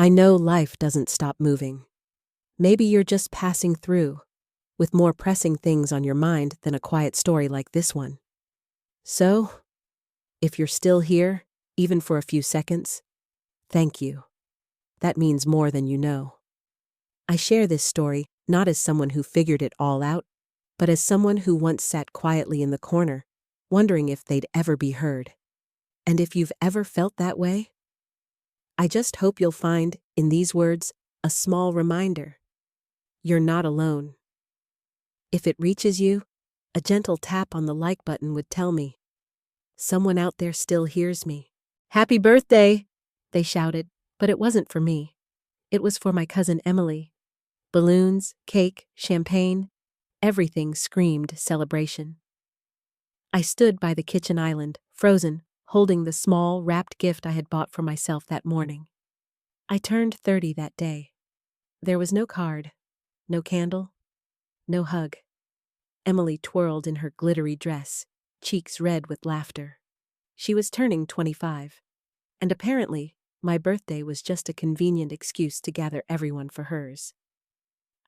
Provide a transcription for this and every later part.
I know life doesn't stop moving. Maybe you're just passing through, with more pressing things on your mind than a quiet story like this one. So, if you're still here, even for a few seconds, thank you. That means more than you know. I share this story not as someone who figured it all out, but as someone who once sat quietly in the corner, wondering if they'd ever be heard. And if you've ever felt that way, I just hope you'll find, in these words, a small reminder. You're not alone. If it reaches you, a gentle tap on the like button would tell me. Someone out there still hears me. Happy birthday, they shouted, but it wasn't for me. It was for my cousin Emily. Balloons, cake, champagne, everything screamed celebration. I stood by the kitchen island, frozen, holding the small, wrapped gift I had bought for myself that morning. I turned 30 that day. There was no card, no candle, no hug. Emily twirled in her glittery dress, cheeks red with laughter. She was turning 25, and apparently, my birthday was just a convenient excuse to gather everyone for hers.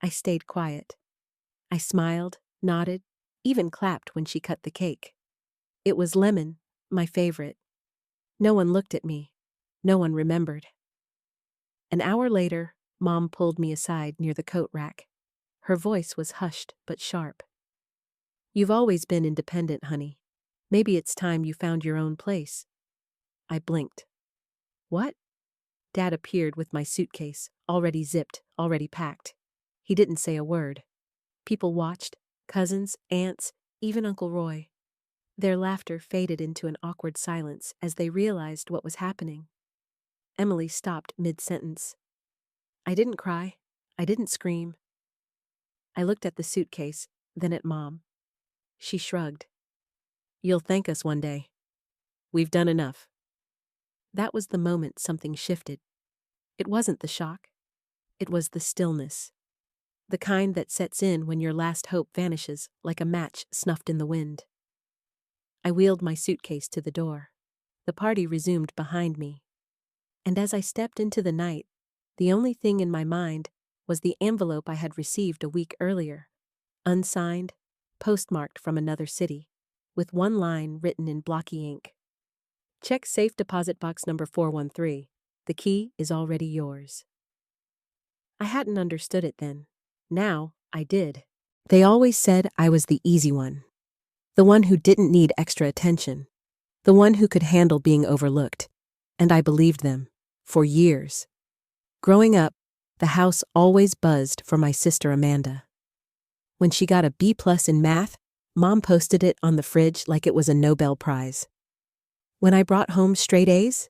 I stayed quiet. I smiled, nodded, even clapped when she cut the cake. It was lemon, my favorite. No one looked at me. No one remembered. An hour later, Mom pulled me aside near the coat rack. Her voice was hushed but sharp. You've always been independent, honey. Maybe it's time you found your own place. I blinked. What? Dad appeared with my suitcase, already zipped, already packed. He didn't say a word. People watched, cousins, aunts, even Uncle Roy. Their laughter faded into an awkward silence as they realized what was happening. Emily stopped mid-sentence. I didn't cry. I didn't scream. I looked at the suitcase, then at Mom. She shrugged. You'll thank us one day. We've done enough. That was the moment something shifted. It wasn't the shock. It was the stillness. The kind that sets in when your last hope vanishes like a match snuffed in the wind. I wheeled my suitcase to the door. The party resumed behind me. And as I stepped into the night, the only thing in my mind was the envelope I had received a week earlier, unsigned, postmarked from another city, with one line written in blocky ink. Check safe deposit box number 413. The key is already yours. I hadn't understood it then. Now, I did. They always said I was the easy one. The one who didn't need extra attention. The one who could handle being overlooked. And I believed them. For years. Growing up, the house always buzzed for my sister Amanda. When she got a B+ in math, Mom posted it on the fridge like it was a Nobel Prize. When I brought home straight A's?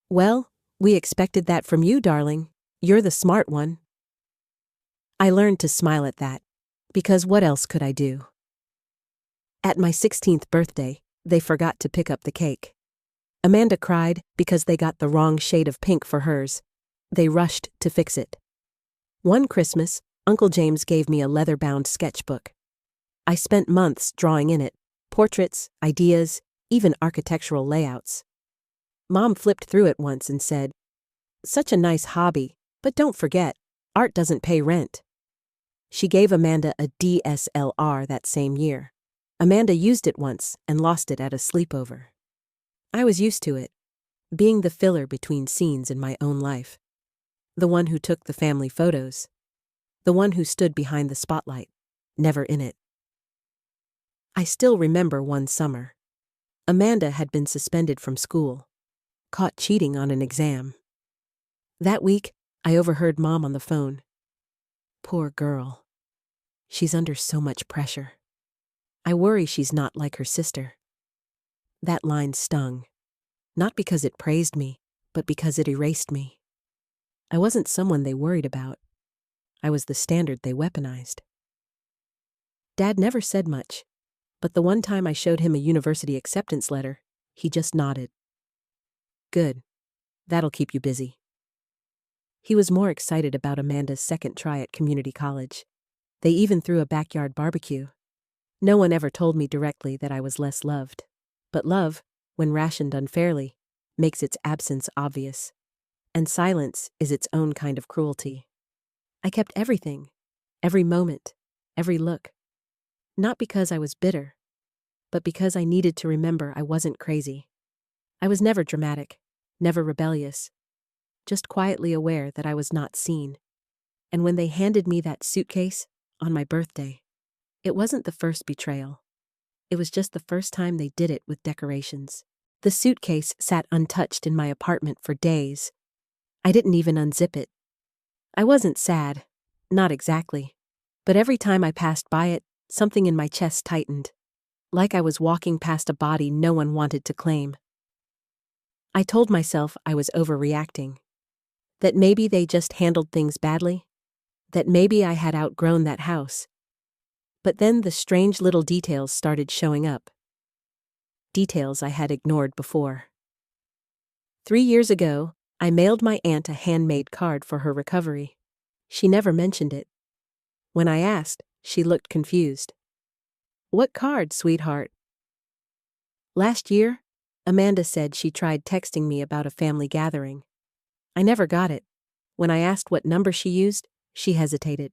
Well, we expected that from you, darling. You're the smart one. I learned to smile at that, because what else could I do? At my 16th birthday, they forgot to pick up the cake. Amanda cried because they got the wrong shade of pink for hers. They rushed to fix it. One Christmas, Uncle James gave me a leather-bound sketchbook. I spent months drawing in it, portraits, ideas, even architectural layouts. Mom flipped through it once and said, "Such a nice hobby, but don't forget, art doesn't pay rent." She gave Amanda a DSLR that same year. Amanda used it once and lost it at a sleepover. I was used to it, being the filler between scenes in my own life. The one who took the family photos. The one who stood behind the spotlight, never in it. I still remember one summer. Amanda had been suspended from school, caught cheating on an exam. That week, I overheard Mom on the phone. Poor girl. She's under so much pressure. I worry she's not like her sister. That line stung. Not because it praised me, but because it erased me. I wasn't someone they worried about. I was the standard they weaponized. Dad never said much, but the one time I showed him a university acceptance letter, he just nodded. Good. That'll keep you busy. He was more excited about Amanda's second try at community college. They even threw a backyard barbecue. No one ever told me directly that I was less loved. But love, when rationed unfairly, makes its absence obvious. And silence is its own kind of cruelty. I kept everything, every moment, every look. Not because I was bitter, but because I needed to remember I wasn't crazy. I was never dramatic, never rebellious, just quietly aware that I was not seen. And when they handed me that suitcase on my birthday, it wasn't the first betrayal. It was just the first time they did it with decorations. The suitcase sat untouched in my apartment for days. I didn't even unzip it. I wasn't sad, not exactly. But every time I passed by it, something in my chest tightened, like I was walking past a body no one wanted to claim. I told myself I was overreacting, that maybe they just handled things badly, that maybe I had outgrown that house. But then the strange little details started showing up. Details I had ignored before. 3 years ago, I mailed my aunt a handmade card for her recovery. She never mentioned it. When I asked, she looked confused. "What card, sweetheart?" Last year, Amanda said she tried texting me about a family gathering. I never got it. When I asked what number she used, she hesitated.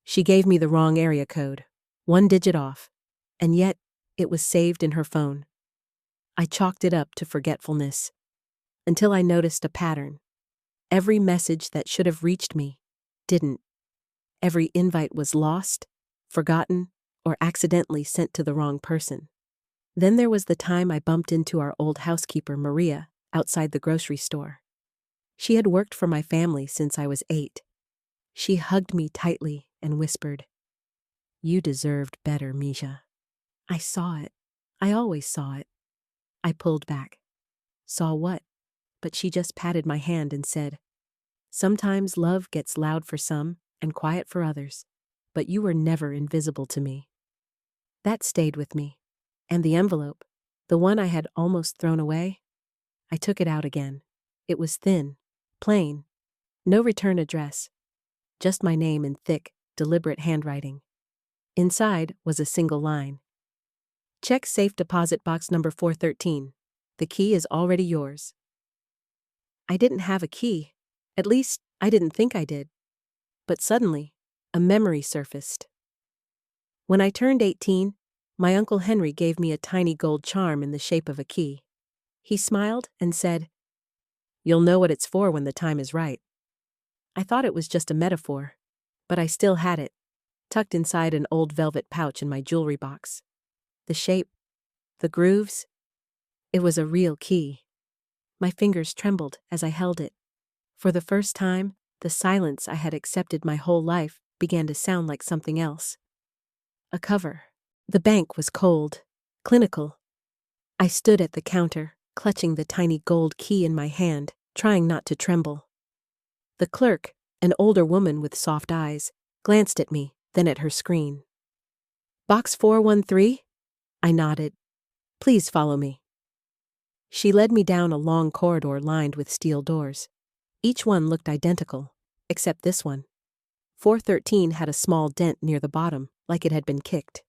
She gave me the wrong area code, 1 digit off, and yet it was saved in her phone. I chalked it up to forgetfulness, until I noticed a pattern. Every message that should have reached me didn't. Every invite was lost, forgotten, or accidentally sent to the wrong person. Then there was the time I bumped into our old housekeeper, Maria, outside the grocery store. She had worked for my family since I was 8. She hugged me tightly and whispered, "You deserved better, Misha." I saw it. I always saw it. I pulled back. Saw what? But she just patted my hand and said, "Sometimes love gets loud for some and quiet for others, but you were never invisible to me." That stayed with me. And the envelope, the one I had almost thrown away, I took it out again. It was thin, plain, no return address, just my name in thick, deliberate handwriting. Inside was a single line. "Check safe deposit box number 413. The key is already yours." I didn't have a key. At least, I didn't think I did. But suddenly, a memory surfaced. When I turned 18, my Uncle Henry gave me a tiny gold charm in the shape of a key. He smiled and said, "You'll know what it's for when the time is right." I thought it was just a metaphor, but I still had it, tucked inside an old velvet pouch in my jewelry box. The shape, the grooves, it was a real key. My fingers trembled as I held it. For the first time, the silence I had accepted my whole life began to sound like something else. A cover. The bank was cold, clinical. I stood at the counter, clutching the tiny gold key in my hand, trying not to tremble. The clerk, an older woman with soft eyes, glanced at me, then at her screen. "Box 413? I nodded. "Please follow me." She led me down a long corridor lined with steel doors. Each one looked identical, except this one. 413 had a small dent near the bottom, like it had been kicked.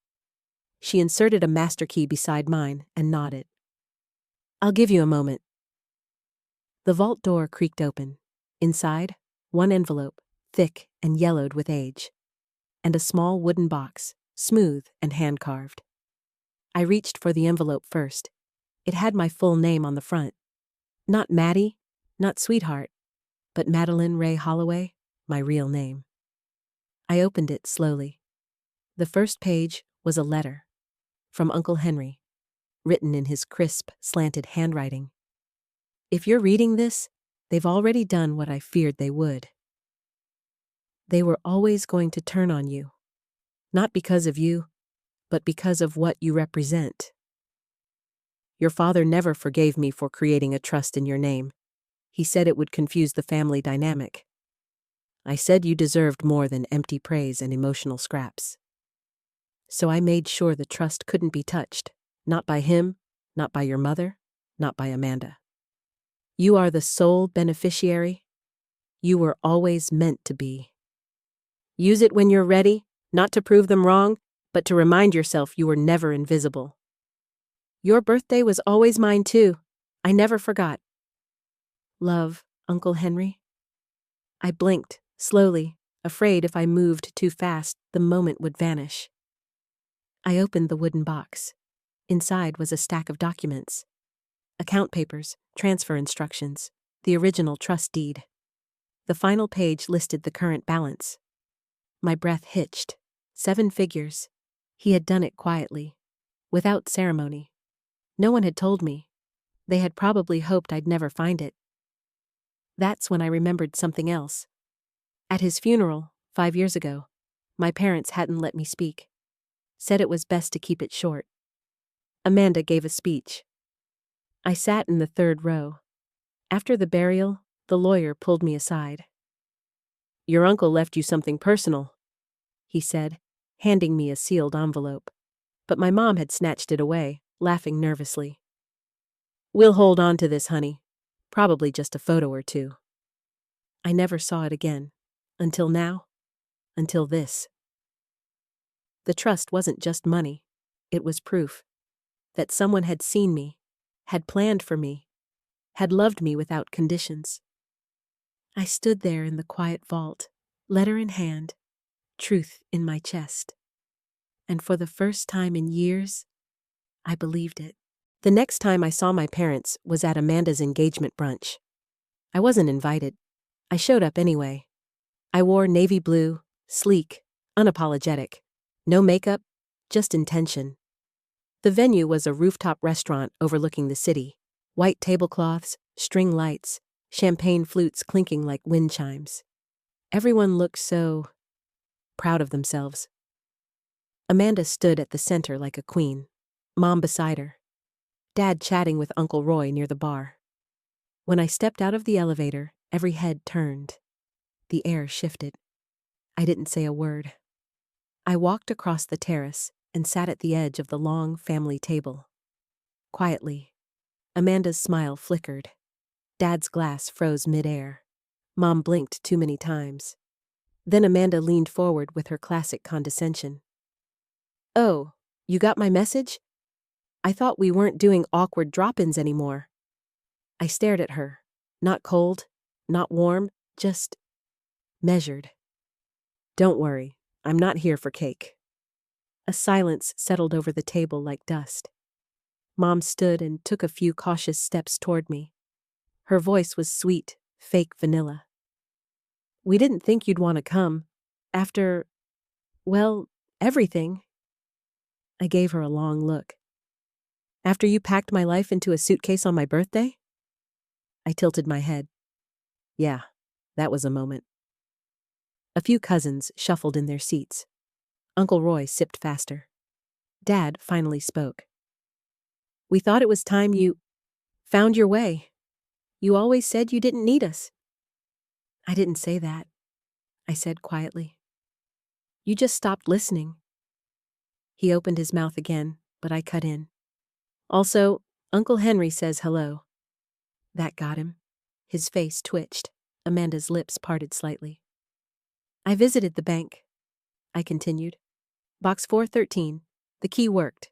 She inserted a master key beside mine and nodded. "I'll give you a moment." The vault door creaked open. Inside, one envelope, thick and yellowed with age, and a small wooden box, smooth and hand-carved. I reached for the envelope first. It had my full name on the front. Not Maddie, not Sweetheart, but Madeline Ray Holloway, my real name. I opened it slowly. The first page was a letter from Uncle Henry, written in his crisp, slanted handwriting. "If you're reading this, they've already done what I feared they would. They were always going to turn on you, not because of you, but because of what you represent. Your father never forgave me for creating a trust in your name. He said it would confuse the family dynamic. I said you deserved more than empty praise and emotional scraps. So I made sure the trust couldn't be touched, not by him, not by your mother, not by Amanda. You are the sole beneficiary. You were always meant to be. Use it when you're ready, not to prove them wrong, but to remind yourself you were never invisible. Your birthday was always mine too. I never forgot. Love, Uncle Henry? I blinked, slowly, afraid if I moved too fast, the moment would vanish. I opened the wooden box. Inside was a stack of documents. Account papers, transfer instructions, the original trust deed. The final page listed the current balance. My breath hitched. 7 figures. He had done it quietly, without ceremony. No one had told me. They had probably hoped I'd never find it. That's when I remembered something else. At his funeral, 5 years ago, my parents hadn't let me speak. Said it was best to keep it short. Amanda gave a speech. I sat in the 3rd row. After the burial, the lawyer pulled me aside. "Your uncle left you something personal," he said, handing me a sealed envelope. But my mom had snatched it away, laughing nervously. "We'll hold on to this, honey. Probably just a photo or two." I never saw it again. Until now. Until this. The trust wasn't just money. It was proof that someone had seen me, had planned for me, had loved me without conditions. I stood there in the quiet vault, letter in hand, truth in my chest. And for the first time in years, I believed it. The next time I saw my parents was at Amanda's engagement brunch. I wasn't invited. I showed up anyway. I wore navy blue, sleek, unapologetic. No makeup, just intention. The venue was a rooftop restaurant overlooking the city. White tablecloths, string lights, champagne flutes clinking like wind chimes. Everyone looked so proud of themselves. Amanda stood at the center like a queen, Mom beside her, Dad chatting with Uncle Roy near the bar. When I stepped out of the elevator, every head turned. The air shifted. I didn't say a word. I walked across the terrace and sat at the edge of the long family table. Quietly, Amanda's smile flickered. Dad's glass froze midair. Mom blinked too many times. Then Amanda leaned forward with her classic condescension. "Oh, you got my message? I thought we weren't doing awkward drop-ins anymore." I stared at her. Not cold, not warm, just measured. "Don't worry, I'm not here for cake." A silence settled over the table like dust. Mom stood and took a few cautious steps toward me. Her voice was sweet, fake vanilla. "We didn't think you'd want to come. After, well, everything." I gave her a long look. "After you packed my life into a suitcase on my birthday?" I tilted my head. Yeah, that was a moment. A few cousins shuffled in their seats. Uncle Roy sipped faster. Dad finally spoke. "We thought it was time you found your way. You always said you didn't need us." "I didn't say that," I said quietly. "You just stopped listening." He opened his mouth again, but I cut in. "Also, Uncle Henry says hello." That got him. His face twitched. Amanda's lips parted slightly. "I visited the bank," I continued. "Box 413. The key worked.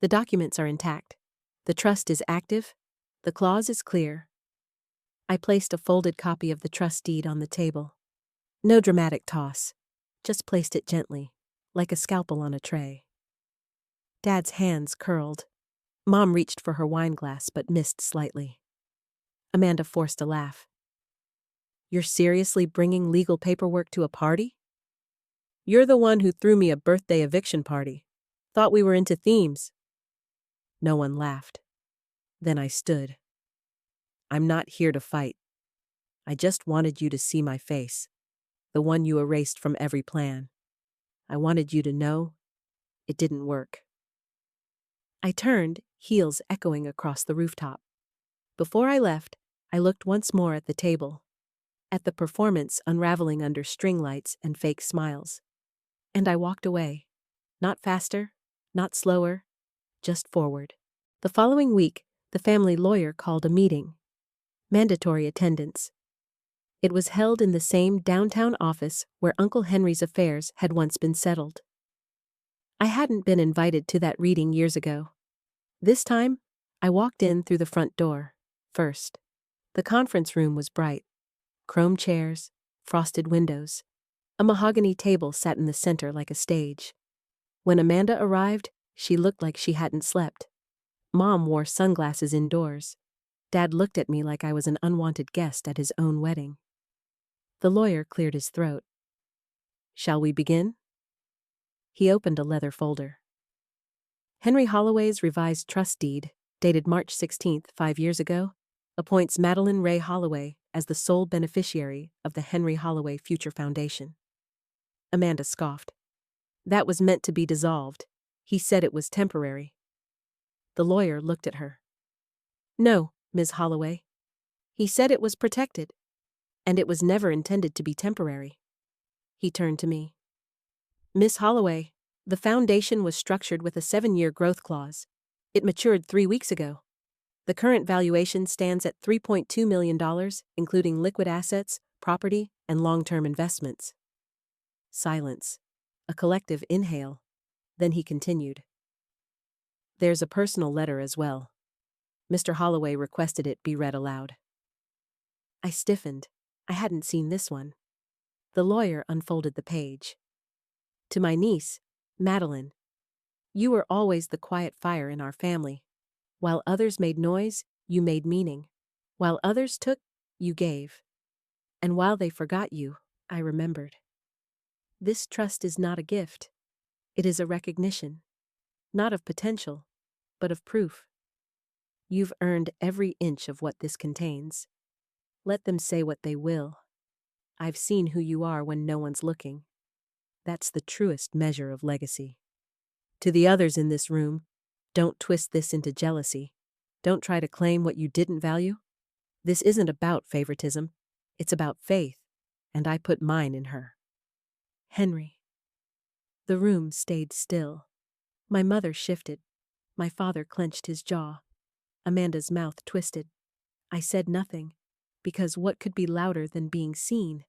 The documents are intact. The trust is active. The clause is clear." I placed a folded copy of the trust deed on the table. No dramatic toss. Just placed it gently, like a scalpel on a tray. Dad's hands curled. Mom reached for her wine glass but missed slightly. Amanda forced a laugh. "You're seriously bringing legal paperwork to a party? You're the one who threw me a birthday eviction party. Thought we were into themes." No one laughed. Then I stood. "I'm not here to fight. I just wanted you to see my face, the one you erased from every plan. I wanted you to know it didn't work." I turned, heels echoing across the rooftop. Before I left, I looked once more at the table, at the performance unraveling under string lights and fake smiles. And I walked away. Not faster, not slower, just forward. The following week, the family lawyer called a meeting. Mandatory attendance. It was held in the same downtown office where Uncle Henry's affairs had once been settled. I hadn't been invited to that reading years ago. This time, I walked in through the front door, first. The conference room was bright. Chrome chairs, frosted windows. A mahogany table sat in the center like a stage. When Amanda arrived, she looked like she hadn't slept. Mom wore sunglasses indoors. Dad looked at me like I was an unwanted guest at his own wedding. The lawyer cleared his throat. "Shall we begin?" He opened a leather folder. Henry Holloway's revised trust deed, dated March 16, 5 years ago, appoints Madeline Ray Holloway as the sole beneficiary of the Henry Holloway Future Foundation. Amanda scoffed. "That was meant to be dissolved. He said it was temporary." The lawyer looked at her. "No, Ms. Holloway. He said it was protected, and it was never intended to be temporary." He turned to me. "Miss Holloway, the foundation was structured with a 7-year growth clause. It matured 3 weeks ago. The current valuation stands at $3.2 million, including liquid assets, property, and long-term investments." Silence. A collective inhale. Then he continued. "There's a personal letter as well. Mr. Holloway requested it be read aloud." I stiffened. I hadn't seen this one. The lawyer unfolded the page. "To my niece, Madeline. You were always the quiet fire in our family. While others made noise, you made meaning. While others took, you gave. And while they forgot you, I remembered. This trust is not a gift. It is a recognition. Not of potential, but of proof. You've earned every inch of what this contains. Let them say what they will. I've seen who you are when no one's looking. That's the truest measure of legacy. To the others in this room, don't twist this into jealousy. Don't try to claim what you didn't value. This isn't about favoritism. It's about faith, and I put mine in her." Henry. The room stayed still. My mother shifted. My father clenched his jaw. Amanda's mouth twisted. I said nothing, because what could be louder than being seen?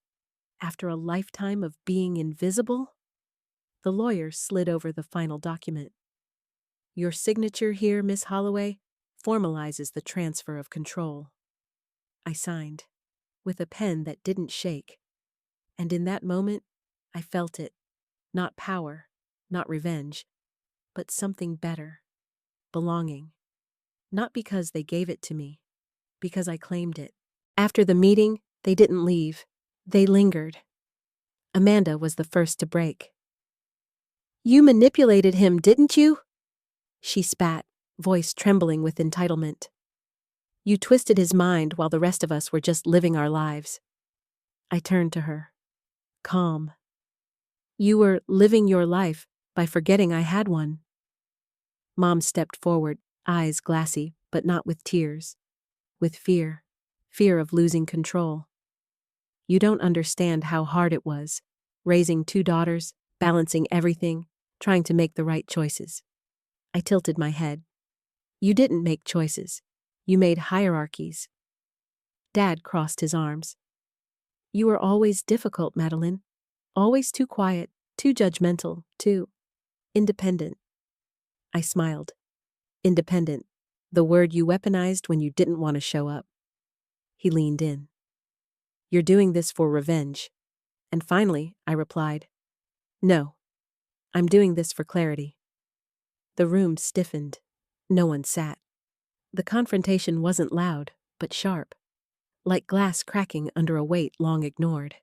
After a lifetime of being invisible? The lawyer slid over the final document. "Your signature here, Miss Holloway, formalizes the transfer of control." I signed, with a pen that didn't shake. And in that moment, I felt it. Not power, not revenge, but something better. Belonging. Not because they gave it to me, because I claimed it. After the meeting, they didn't leave. They lingered. Amanda was the first to break. "You manipulated him, didn't you?" She spat, voice trembling with entitlement. "You twisted his mind while the rest of us were just living our lives." I turned to her. Calm. "You were living your life by forgetting I had one." Mom stepped forward, eyes glassy, but not with tears. With fear. Fear of losing control. "You don't understand how hard it was, raising 2 daughters, balancing everything, trying to make the right choices." I tilted my head. "You didn't make choices. You made hierarchies." Dad crossed his arms. "You were always difficult, Madeline. Always too quiet, too judgmental, too independent." I smiled. Independent. The word you weaponized when you didn't want to show up. He leaned in. "You're doing this for revenge." And finally, I replied, "No. I'm doing this for clarity." The room stiffened. No one sat. The confrontation wasn't loud, but sharp. Like glass cracking under a weight long ignored.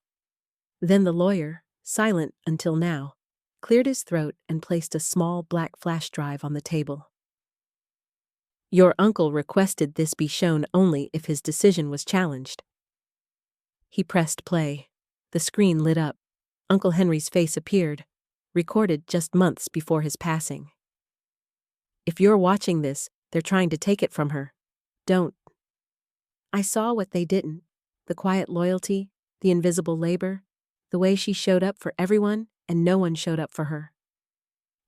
Then the lawyer, silent until now, cleared his throat and placed a small black flash drive on the table. "Your uncle requested this be shown only if his decision was challenged." He pressed play. The screen lit up. Uncle Henry's face appeared, recorded just months before his passing. "If you're watching this, they're trying to take it from her. Don't." I saw what they didn't. The quiet loyalty, the invisible labor, the way she showed up for everyone and no one showed up for her.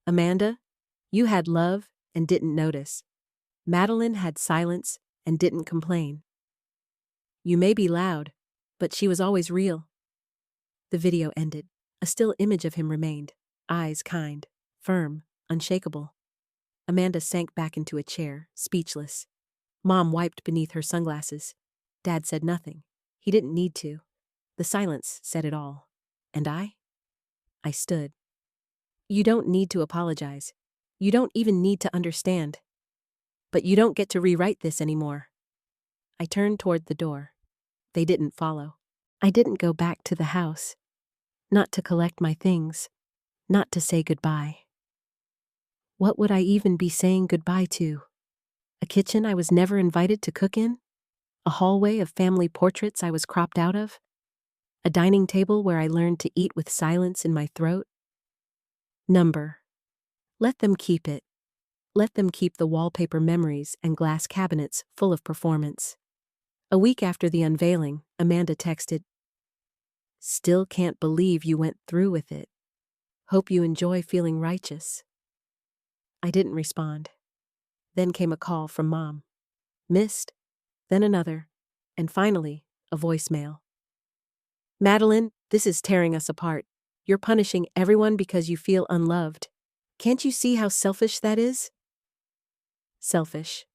"Amanda, you had love and didn't notice. Madeline had silence and didn't complain. You may be loud, but she was always real." The video ended. A still image of him remained, eyes kind, firm, unshakable. Amanda sank back into a chair, speechless. Mom wiped beneath her sunglasses. Dad said nothing. He didn't need to. The silence said it all. And I stood. You don't need to apologize. You don't even need to understand. But you don't get to rewrite this anymore. I turned toward the door. They didn't follow. I didn't go back to the house. Not to collect my things. Not to say goodbye. What would I even be saying goodbye to? A kitchen I was never invited to cook in? A hallway of family portraits I was cropped out of? A dining table where I learned to eat with silence in my throat? Number. Let them keep it. Let them keep the wallpaper memories and glass cabinets full of performance. A week after the unveiling, Amanda texted, "Still can't believe you went through with it. Hope you enjoy feeling righteous." I didn't respond. Then came a call from Mom. Missed, then another, and finally, a voicemail. "Madeline, this is tearing us apart. You're punishing everyone because you feel unloved. Can't you see how selfish that is?" Selfish.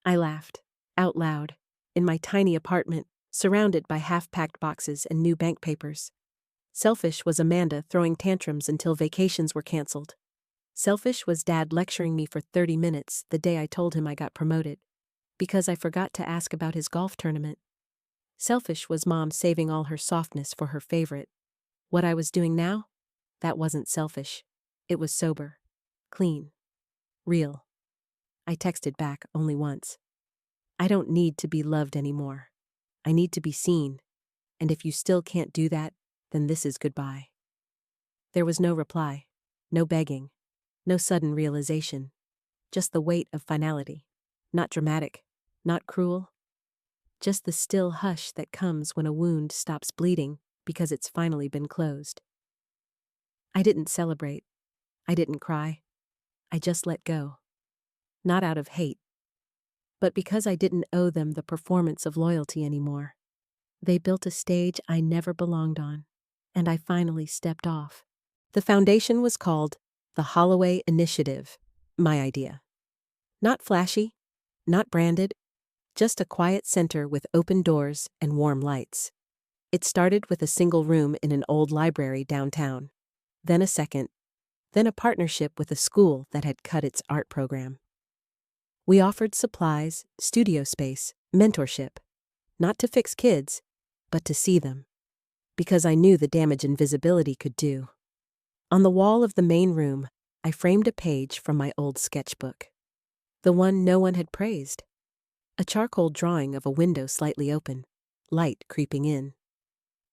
I laughed, out loud, in my tiny apartment, surrounded by half-packed boxes and new bank papers. Selfish was Amanda throwing tantrums until vacations were canceled. Selfish was Dad lecturing me for 30 minutes the day I told him I got promoted, because I forgot to ask about his golf tournament. Selfish was Mom saving all her softness for her favorite. What I was doing now? That wasn't selfish. It was sober. Clean. Real. I texted back only once. I don't need to be loved anymore. I need to be seen. And if you still can't do that, then this is goodbye. There was no reply. No begging. No sudden realization. Just the weight of finality. Not dramatic. Not cruel. Just the still hush that comes when a wound stops bleeding because it's finally been closed. I didn't celebrate. I didn't cry. I just let go. Not out of hate, but because I didn't owe them the performance of loyalty anymore. They built a stage I never belonged on, and I finally stepped off. The foundation was called the Holloway Initiative, my idea. Not flashy, not branded, just a quiet center with open doors and warm lights. It started with a single room in an old library downtown, then a second, then a partnership with a school that had cut its art program. We offered supplies, studio space, mentorship, not to fix kids, but to see them, because I knew the damage invisibility could do. On the wall of the main room, I framed a page from my old sketchbook, the one no one had praised. A charcoal drawing of a window slightly open, light creeping in.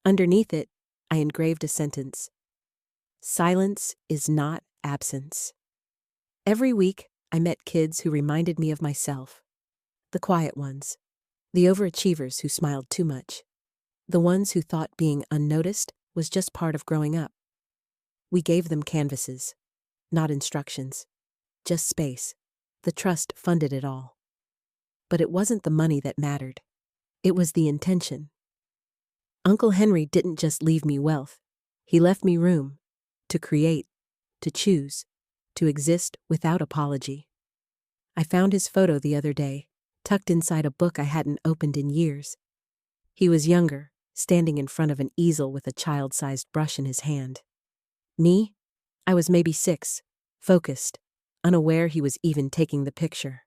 Underneath it, I engraved a sentence. Silence is not absence. Every week, I met kids who reminded me of myself. The quiet ones. The overachievers who smiled too much. The ones who thought being unnoticed was just part of growing up. We gave them canvases. Not instructions. Just space. The trust funded it all. But it wasn't the money that mattered. It was the intention. Uncle Henry didn't just leave me wealth. He left me room. To create. To choose. To exist without apology. I found his photo the other day, tucked inside a book I hadn't opened in years. He was younger, standing in front of an easel with a child-sized brush in his hand. Me? I was maybe 6, focused, unaware he was even taking the picture.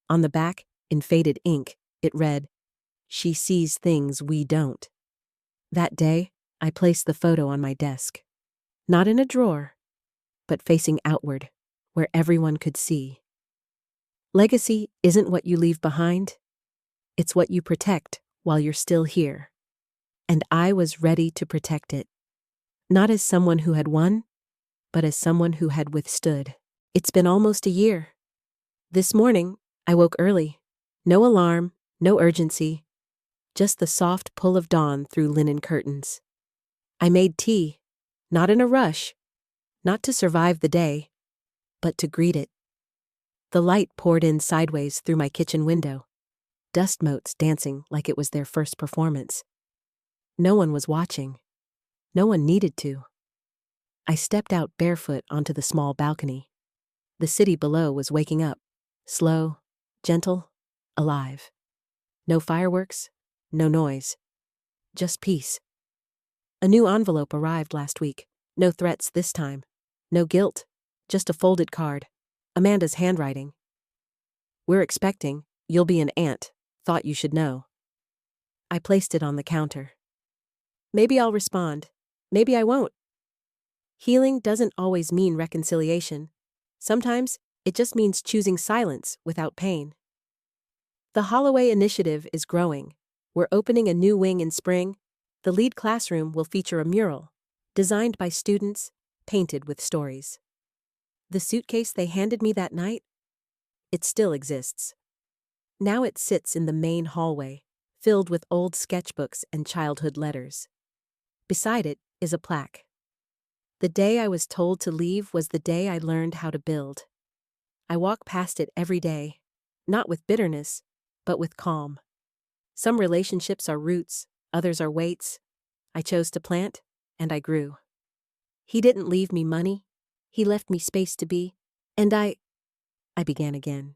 On the back, in faded ink, it read, "She sees things we don't." That day, I placed the photo on my desk. Not in a drawer, but facing outward, where everyone could see. Legacy isn't what you leave behind. It's what you protect while you're still here. And I was ready to protect it. Not as someone who had won, but as someone who had withstood. It's been almost a year. This morning, I woke early. No alarm, no urgency. Just the soft pull of dawn through linen curtains. I made tea, not in a rush. Not to survive the day, but to greet it. The light poured in sideways through my kitchen window, dust motes dancing like it was their first performance. No one was watching. No one needed to. I stepped out barefoot onto the small balcony. The city below was waking up, slow, gentle, alive. No fireworks, No noise. Just peace. A new envelope arrived last week. No threats this time. No guilt. Just a folded card. Amanda's handwriting. We're expecting. You'll be an aunt. Thought you should know. I placed it on the counter. Maybe I'll respond. Maybe I won't. Healing doesn't always mean reconciliation. Sometimes it just means choosing silence without pain. The Holloway Initiative is growing. We're opening a new wing in spring. The lead classroom will feature a mural, designed by students, painted with stories. The suitcase they handed me that night? It still exists. Now it sits in the main hallway, filled with old sketchbooks and childhood letters. Beside it is a plaque. The day I was told to leave was the day I learned how to build. I walk past it every day, not with bitterness, but with calm. Some relationships are roots, others are weights. I chose to plant, and I grew. He didn't leave me money. He left me space to be, and I began again.